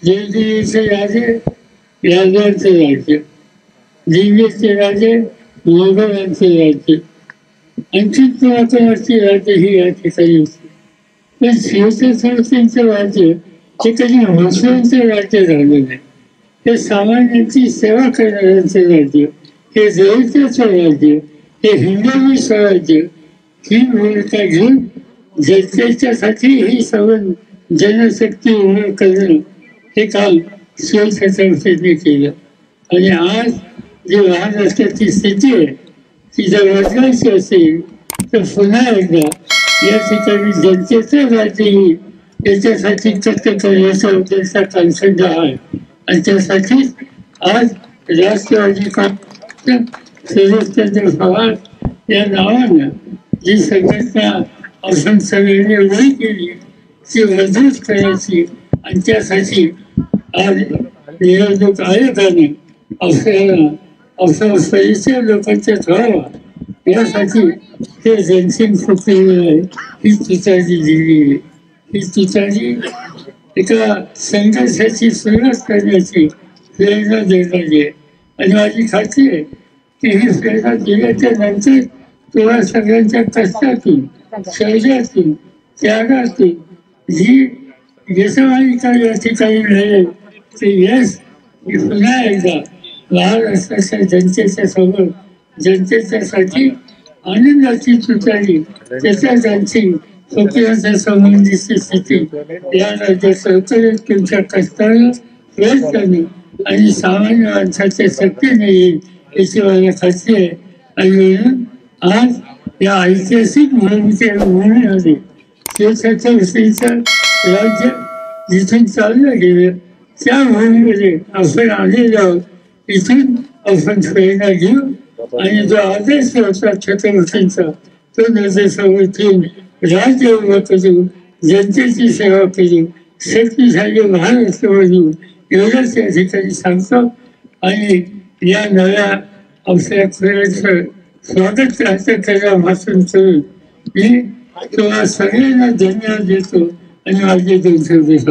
जयदेवीचे राजे राजांचे राज्य, दिव्यचे राजे मोगलांचे राज्य, आणखी पुरातनाची राज्य ही या ठिकाणी होती. पण शिवछत्रपतींचं राज्य हे कधी मुस्लिमचं राज्य झालं नाही. हे सामान्यांची सेवा करणाऱ्यांचं राज्य, हे दलितांचं राज्य, हे हिंदवी स्वराज्य ही भूमिका घेऊन जनतेच्यासाठी ही सवय जनशक्ती उभं करणं हे काम शिवछत्रपतींनी केलं. आणि आज जी महाराष्ट्राची स्थिती आहे ती जर बदलायची असेल तर पुन्हा एकदा या ठिकाणी जनतेचं राज्य येईल याच्यासाठी कष्ट करण्याचा उद्देशाचा कालखंड आहे. आणि त्यासाठीच आज राष्ट्रवादी काँग्रेस शरदचंद्र पवार या नावानं जी संघटना आपण सगळ्यांनी उभी केली ती मजबूत करायची. आणि त्यासाठी आज निवडणूक आयोगाने आपल्याला आपल्या परिचय लोकांच्या ठरावा यासाठी हे रणसिंग फुकलेलं आहे. ही तुतारी दिली आहे. ही तुतारी एका संघर्षाची सुरुवात करण्याची प्रेरणा देणारी आहे. आणि माझी खात्री आहे की ही प्रेरणा दिल्याच्या नंतर तुला सगळ्यांच्या कष्टातून शौर्यातून त्यागातून जी यशमालिका या ठिकाणी मिळेल ते यश मी पुन्हा एकदा महाराष्ट्राच्या जनतेच्या समोर जनतेच्यासाठी आनंदाची तुतारी त्याच्या रणसिंग फुकण्याच्या संबंधीची स्थिती या राज्यात तुमच्या कष्टानं प्रयत्नाने आणि सामान्य माणसाच्या शक्तीने येईल याची मला खात्री आहे. आणि म्हणून आज या ऐतिहासिक भूमीमध्ये शिवछत्रपतींचं राज्य जिथून चाललं गेलं त्या भूमीमध्ये आपण आलेलो आहोत. इथून आपण प्रेरणा घेऊ आणि जो आदेश होता छत्रपतींचा तो निर्देशावर ठेवून राज्य उभं करू, जनतेची सेवा करू, शक्तिशाली महाराष्ट्र बनवू एवढंच या ठिकाणी सांगतो. आणि या नव्या आपल्या खेळाचं स्वागत कार्यक्रमापासून करून मी तुम्हाला सगळ्यांना धन्यवाद देतो आणि माझे 2 शब्द